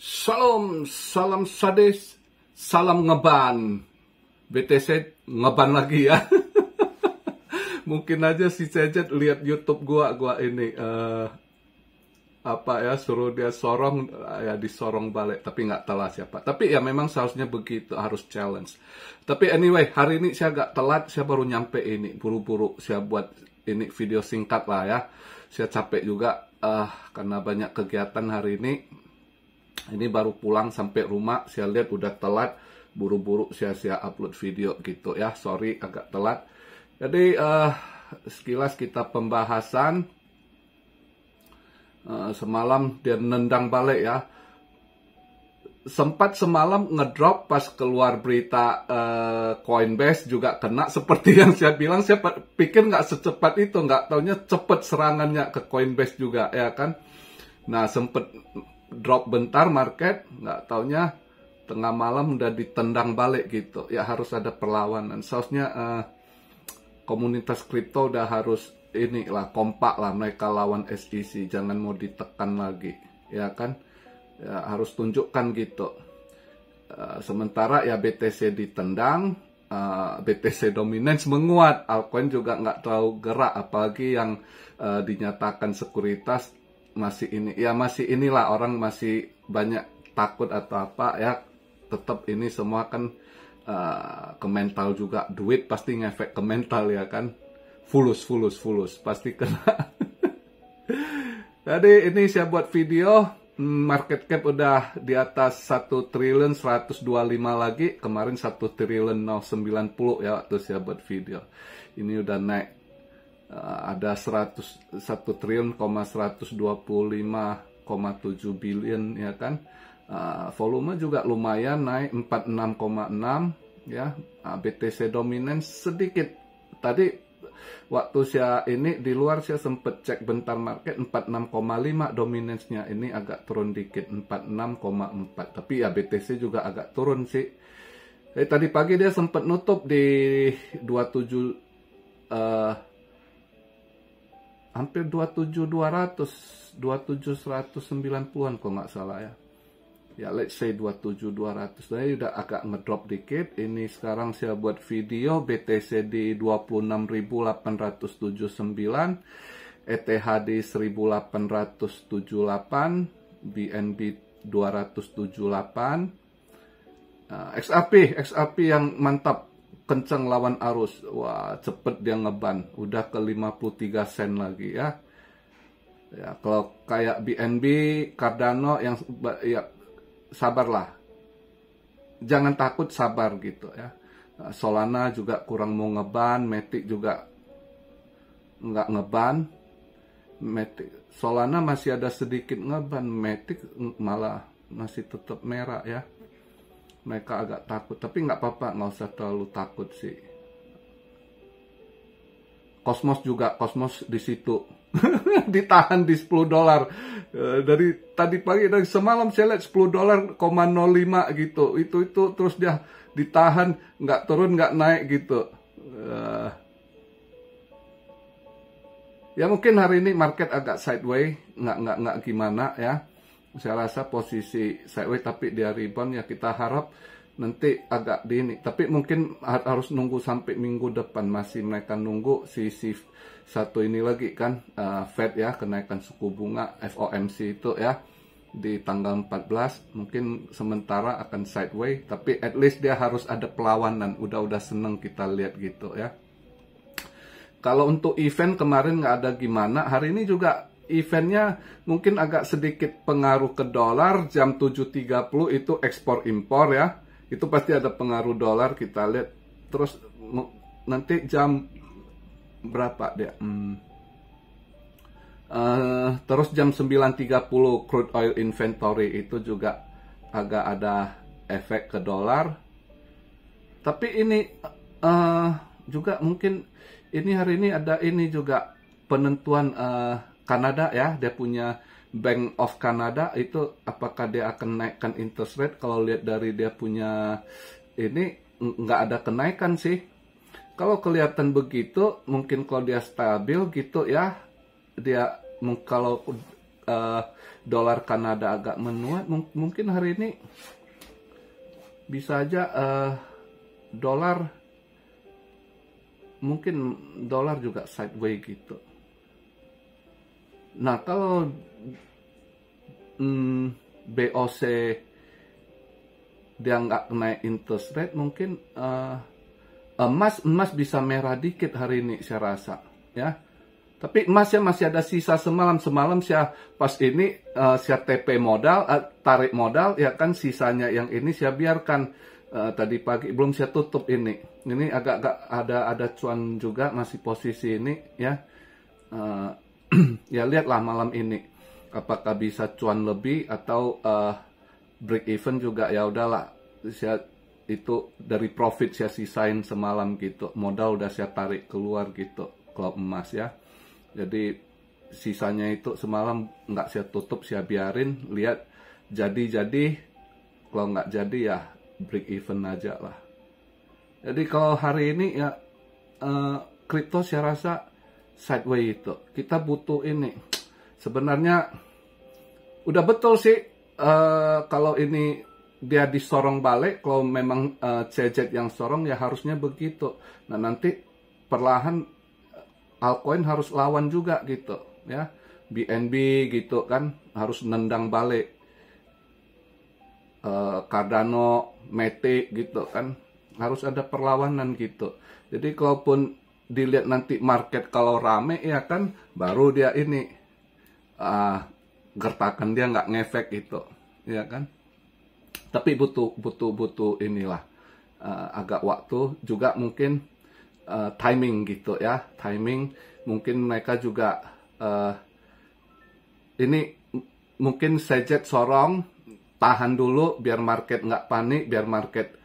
Salam, salam sadis, salam ngeban. BTC ngeban lagi ya. Mungkin aja si Cejet lihat YouTube gua ini suruh dia sorong, ya disorong balik, tapi nggak telah siapa. Tapi ya memang seharusnya begitu, harus challenge. Tapi anyway, hari ini saya agak telat, saya baru nyampe ini, buru-buru saya buat ini video singkat lah ya. Saya capek juga karena banyak kegiatan hari ini. Ini baru pulang sampai rumah, saya lihat udah telat, buru-buru saya upload video gitu ya. Sorry agak telat. Jadi sekilas kita pembahasan. Semalam dia nendang balik ya. Sempat semalam ngedrop pas keluar berita Coinbase juga kena seperti yang saya bilang. Saya pikir nggak secepat itu, nggak taunya cepet serangannya ke Coinbase juga ya kan. Nah sempet drop bentar market, nggak taunya tengah malam udah ditendang balik gitu. Ya harus ada perlawanan. Seharusnya komunitas kripto udah harus inilah kompak lah, mereka lawan SEC, jangan mau ditekan lagi ya kan, ya harus tunjukkan gitu. Sementara ya BTC ditendang, BTC dominance menguat, altcoin juga nggak terlalu gerak, apalagi yang dinyatakan sekuritas masih ini ya, masih inilah orang masih banyak takut atau apa ya. Tetap ini semua kan ke mental juga, duit pasti ngefek ke mental ya kan. Fulus pasti kena. Jadi ini saya buat video, market cap udah di atas 1 triliun 125 lagi, kemarin 1 triliun 090 ya waktu saya buat video. Ini udah naik, ada 1 triliun 125,7 billion ya kan. Volume juga lumayan naik 46,6 ya. BTC dominance sedikit. Tadi waktu saya ini di luar saya sempat cek bentar market 46,5 dominance-nya, ini agak turun dikit 46,4. Tapi ya BTC juga agak turun sih. Tadi pagi dia sempat nutup di 27 hampir 27.200, 27.190-an kalau nggak salah ya. Ya let's say 27.200. Jadi udah agak ngedrop dikit. Ini sekarang saya buat video BTC di 26.879, ETH di 1.878, BNB 278. XRP yang mantap, kenceng lawan arus. Wah, cepet dia ngeban. Udah ke 53 sen lagi ya. Ya, kalau kayak BNB, Cardano yang ya sabarlah. Jangan takut, sabar gitu ya. Solana juga kurang mau ngeban, Matic juga nggak ngeban. Matic, Solana masih ada sedikit ngeban, Matic malah masih tetap merah ya. Mereka agak takut, tapi nggak apa-apa, nggak usah terlalu takut sih. Cosmos juga, Cosmos di situ ditahan di $10. Dari tadi pagi, dari semalam saya lihat $10,05 gitu. Itu terus dia ditahan, nggak turun nggak naik gitu. Ya mungkin hari ini market agak sideways, nggak gimana ya. Saya rasa posisi sideways tapi dia rebound ya, kita harap nanti agak di ini. Tapi mungkin harus nunggu sampai minggu depan, masih mereka nunggu si satu ini lagi kan, Fed ya, kenaikan suku bunga FOMC itu ya di tanggal 14. Mungkin sementara akan sideways, tapi at least dia harus ada perlawanan. Udah seneng kita lihat gitu ya. Kalau untuk event kemarin nggak ada gimana, hari ini juga eventnya mungkin agak sedikit pengaruh ke dolar. Jam 7.30 itu ekspor impor ya, itu pasti ada pengaruh dolar, kita lihat. Terus nanti jam berapa dia? Terus jam 9.30 crude oil inventory itu juga agak ada efek ke dolar. Tapi ini juga mungkin ini hari ini ada ini juga penentuan Kanada ya, dia punya Bank of Canada itu apakah dia akan naikkan interest rate. Kalau lihat dari dia punya ini nggak ada kenaikan sih. Kalau kelihatan begitu, mungkin kalau dia stabil gitu ya, dia kalau dolar Kanada agak menguat, mungkin hari ini bisa aja dolar juga sideways gitu. Nah, kalau BOC dia nggak naik interest rate, mungkin emas bisa merah dikit hari ini saya rasa, ya. Tapi emasnya masih ada sisa semalam saya pas ini saya TP modal, tarik modal, ya kan, sisanya yang ini saya biarkan tadi pagi belum saya tutup ini. Ini agak-agak ada cuan juga, masih posisi ini, ya. Ya lihatlah malam ini apakah bisa cuan lebih atau break even juga, ya udahlah. Saya itu dari profit saya sisain semalam gitu. Modal udah saya tarik keluar gitu kalau emas, ya. Jadi sisanya itu semalam nggak saya tutup, saya biarin, lihat jadi kalau nggak jadi ya break even aja lah. Jadi kalau hari ini ya kripto saya rasa sideways itu. Kita butuh ini. Sebenarnya udah betul sih kalau ini dia disorong balik, kalau memang CZ yang sorong ya harusnya begitu. Nah, nanti perlahan altcoin harus lawan juga gitu, ya. BNB gitu kan harus nendang balik. Cardano, Matic gitu kan harus ada perlawanan gitu. Jadi kalaupun dilihat nanti market kalau rame, ya kan, baru dia ini gertakan dia nggak ngefek gitu, ya kan. Tapi butuh inilah agak waktu juga, mungkin timing gitu, ya. Timing mungkin mereka juga ini mungkin sejet sorong, tahan dulu biar market nggak panik, biar market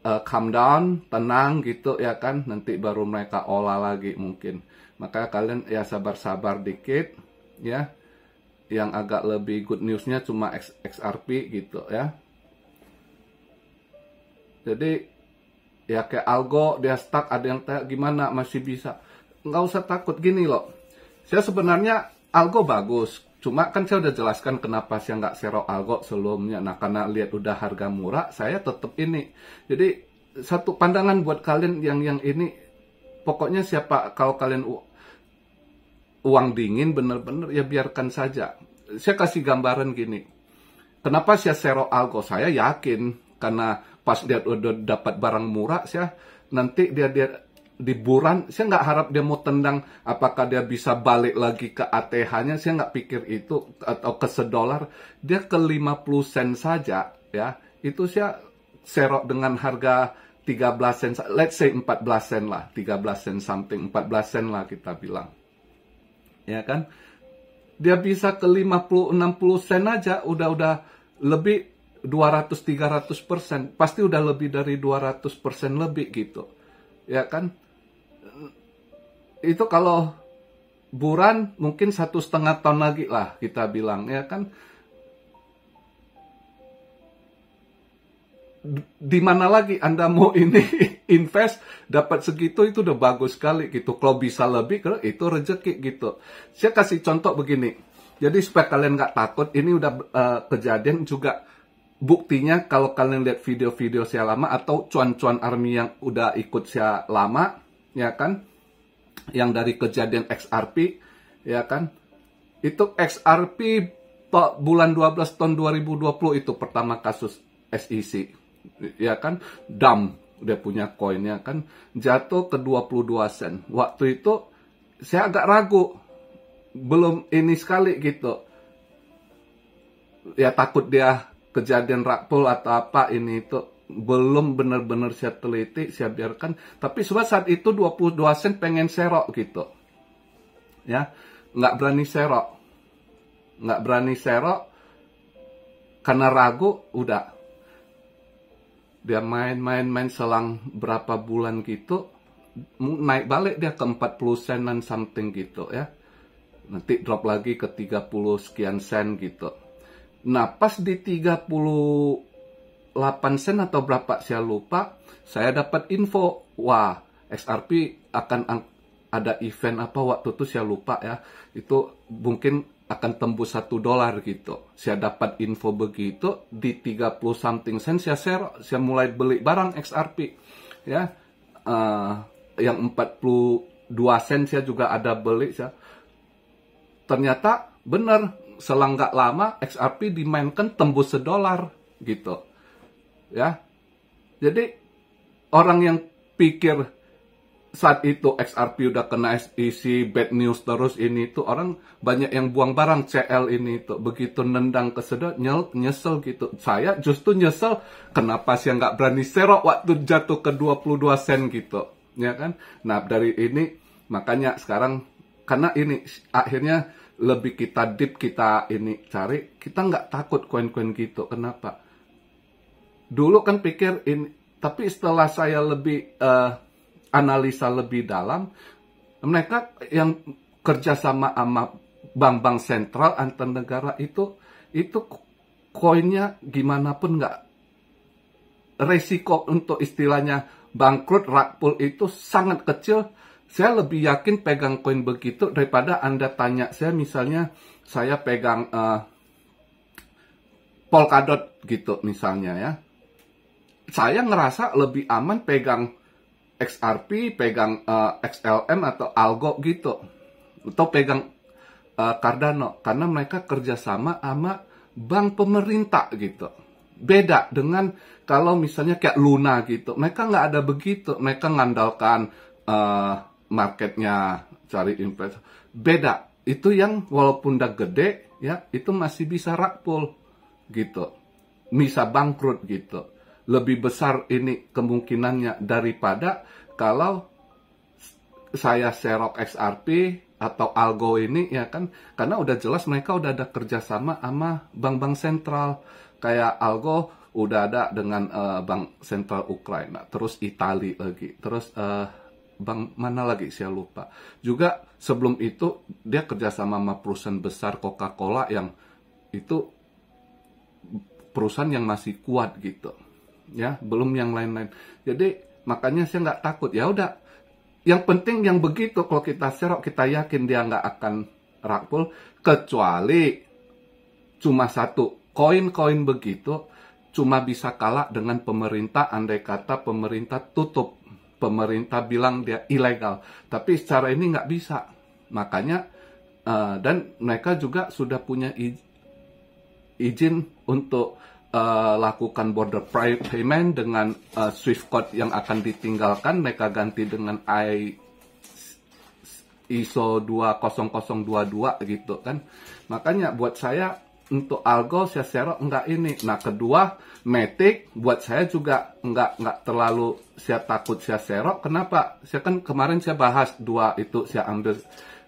calm down, tenang gitu, ya kan. Nanti baru mereka olah lagi mungkin. Maka kalian ya sabar-sabar dikit, ya. Yang agak lebih good newsnya cuma XRP gitu, ya. Jadi ya kayak algo dia stuck, ada yang tanya gimana masih bisa. Nggak usah takut, gini loh. Saya sebenarnya algo bagus, cuma kan saya udah jelaskan kenapa saya nggak serok algo sebelumnya. Nah, karena lihat udah harga murah, saya tetap ini. Jadi satu pandangan buat kalian yang ini, pokoknya siapa, kalau kalian uang dingin bener-bener ya biarkan saja. Saya kasih gambaran gini. Kenapa saya serok algo? Saya yakin karena pas dia udah dapat barang murah, saya nanti dia di buran, saya nggak harap dia mau tendang, apakah dia bisa balik lagi ke ATH-nya, saya nggak pikir itu, atau ke $1, dia ke 50 sen saja, ya, itu saya serok dengan harga 13 sen, let's say 14 sen lah, 13 sen something, 14 sen lah kita bilang, ya kan, dia bisa ke 50-60 sen aja, udah lebih 200-300%, pasti udah lebih dari 200% lebih gitu, ya kan. Itu kalau buran mungkin 1,5 tahun lagi lah kita bilang, ya kan. Di mana lagi Anda mau ini invest dapat segitu, itu udah bagus sekali gitu. Kalau bisa lebih, kalau itu rezeki gitu. Saya kasih contoh begini, jadi supaya kalian nggak takut, ini udah kejadian juga. Buktinya kalau kalian lihat video-video saya lama atau cuan-cuan army yang udah ikut saya lama, ya kan, yang dari kejadian XRP, ya kan, itu XRP bulan 12 tahun 2020 itu pertama kasus SEC, ya kan, dump udah punya koinnya kan, jatuh ke 22 sen. Waktu itu saya agak ragu, belum ini sekali gitu, ya takut dia kejadian rakpol atau apa, ini itu belum benar-benar saya teliti, saya biarkan. Tapi saat itu 22 sen pengen serok gitu, ya, nggak berani serok karena ragu. Udah dia main selang berapa bulan gitu, naik balik dia ke 40 senan something gitu, ya, nanti drop lagi ke 30 sekian sen gitu. Nah, pas di 38 sen atau berapa saya lupa, saya dapat info, wah, XRP akan ada event apa waktu itu saya lupa, ya. Itu mungkin akan tembus $1 gitu. Saya dapat info begitu, di 30 something sen saya mulai beli barang XRP ya. Yang 42 sen saya juga ada beli saya. Ternyata benar, selang nggak lama XRP dimainkan tembus $1 gitu ya. Jadi orang yang pikir saat itu XRP udah kena SEC, bad news terus ini tuh, orang banyak yang buang barang CL ini tuh. Begitu nendang ke sedot, nyesel gitu. Saya justru nyesel kenapa sih nggak berani serok waktu jatuh ke 22 sen gitu, ya kan? Nah dari ini makanya sekarang, karena ini akhirnya lebih kita deep, kita ini cari, kita nggak takut koin-koin gitu. Kenapa? Dulu kan pikir ini, tapi setelah saya lebih analisa lebih dalam, mereka yang kerjasama sama bank-bank sentral antar negara itu koinnya gimana pun nggak, resiko untuk istilahnya bangkrut, rug pull itu sangat kecil. Saya lebih yakin pegang koin begitu daripada Anda tanya saya, misalnya saya pegang Polkadot gitu misalnya ya. Saya ngerasa lebih aman pegang XRP, pegang XLM atau Algo gitu, atau pegang Cardano, karena mereka kerjasama sama bank pemerintah gitu. Beda dengan kalau misalnya kayak Luna gitu, mereka nggak ada begitu, mereka ngandalkan marketnya, cari investor. Beda, itu yang walaupun udah gede ya, itu masih bisa rug pull gitu, bisa bangkrut gitu. Lebih besar ini kemungkinannya daripada kalau saya serok XRP atau Algo ini ya kan, karena udah jelas mereka udah ada kerjasama sama bank-bank sentral. Kayak Algo udah ada dengan bank sentral Ukraina, terus Itali lagi, terus bank mana lagi saya lupa. Juga sebelum itu dia kerjasama sama perusahaan besar Coca-Cola yang itu perusahaan yang masih kuat gitu ya, belum yang lain-lain. Jadi makanya saya nggak takut. Ya udah, yang penting yang begitu kalau kita serok, kita yakin dia nggak akan rug pull, kecuali cuma satu, koin-koin begitu cuma bisa kalah dengan pemerintah. Andai kata pemerintah tutup, pemerintah bilang dia ilegal, tapi secara ini nggak bisa. Makanya dan mereka juga sudah punya izin untuk lakukan border payment dengan Swift code yang akan ditinggalkan, mereka ganti dengan ISO 20022 gitu kan. Makanya buat saya untuk Algo saya serok enggak ini. Nah kedua, Matic buat saya juga enggak terlalu saya takut saya serok. Kenapa? Saya kan kemarin saya bahas dua itu saya ambil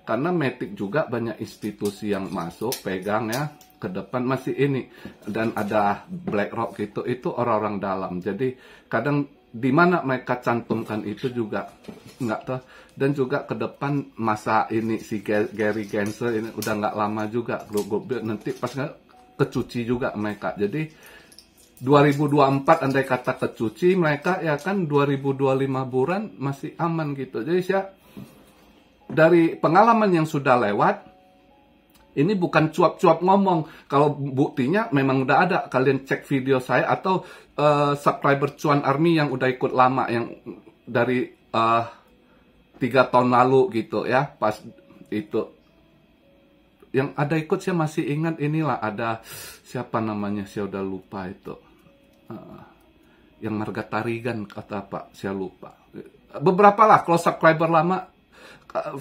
karena Matic juga banyak institusi yang masuk pegang ya. Ke depan masih ini, dan ada BlackRock gitu, itu orang-orang dalam. Jadi kadang di mana mereka cantumkan itu juga nggak tahu. Dan juga ke depan masa ini si Gary Gensler ini udah nggak lama juga, nanti pas kecuci juga mereka. Jadi 2024 andai kata kecuci mereka ya kan, 2025 bulan masih aman gitu. Jadi saya dari pengalaman yang sudah lewat, ini bukan cuap-cuap ngomong. Kalau buktinya memang udah ada. Kalian cek video saya atau subscriber Cuan Army yang udah ikut lama, yang dari 3 tahun lalu gitu ya. Pas itu yang ada ikut, saya masih ingat inilah, ada siapa namanya, saya udah lupa itu. Yang Marga Tarigan kata apa, saya lupa. Beberapa lah, kalau subscriber lama,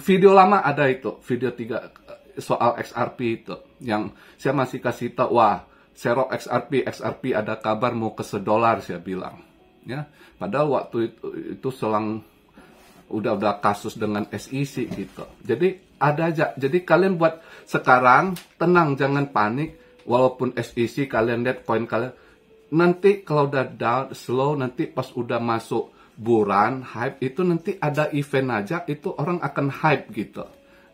video lama ada itu, video 3 soal XRP itu, yang saya masih kasih tahu, wah, serok XRP ada kabar mau ke $1, saya bilang, ya. Padahal waktu itu selang udah kasus dengan SEC gitu. Jadi ada aja. Jadi kalian buat sekarang tenang, jangan panik. Walaupun SEC kalian lihat koin kalian, nanti kalau udah down, slow, nanti pas udah masuk bulan hype itu, nanti ada event aja itu orang akan hype gitu.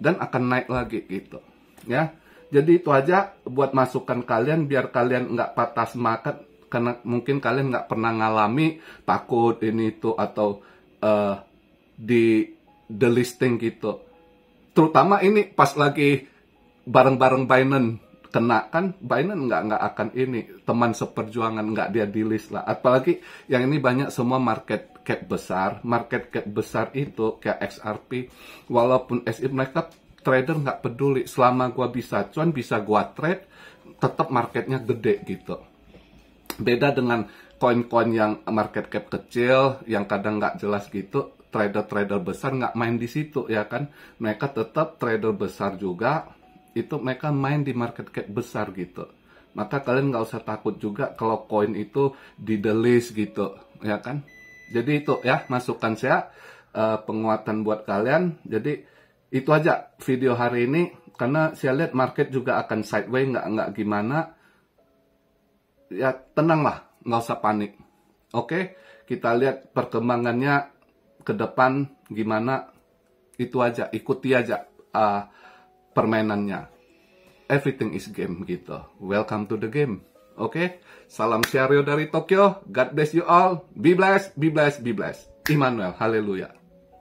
Dan akan naik lagi gitu ya. Jadi itu aja buat masukan kalian, biar kalian nggak patah semangat, karena mungkin kalian nggak pernah ngalami takut ini itu atau di delisting gitu. Terutama ini pas lagi bareng-bareng Binance kena kan, Binance nggak akan ini, teman seperjuangan nggak dia di list lah. Apalagi yang ini banyak semua market cap besar itu kayak XRP, walaupun SI mereka trader nggak peduli, selama gua bisa cuan, bisa gua trade, tetap marketnya gede gitu. Beda dengan koin-koin yang market cap kecil, yang kadang nggak jelas gitu, trader-trader besar nggak main di situ ya kan, mereka tetap trader besar juga, itu mereka main di market cap besar gitu. Maka kalian nggak usah takut juga kalau koin itu di delist gitu ya kan. Jadi itu ya masukan saya, penguatan buat kalian. Jadi itu aja video hari ini, karena saya lihat market juga akan sideways, nggak gimana. Ya tenanglah, nggak usah panik. Oke, kita lihat perkembangannya ke depan gimana. Itu aja, ikuti aja permainannya. Everything is game gitu. Welcome to the game. Oke, salam Syario dari Tokyo. God bless you all. Be blessed, be blessed, be blessed. Immanuel, haleluya.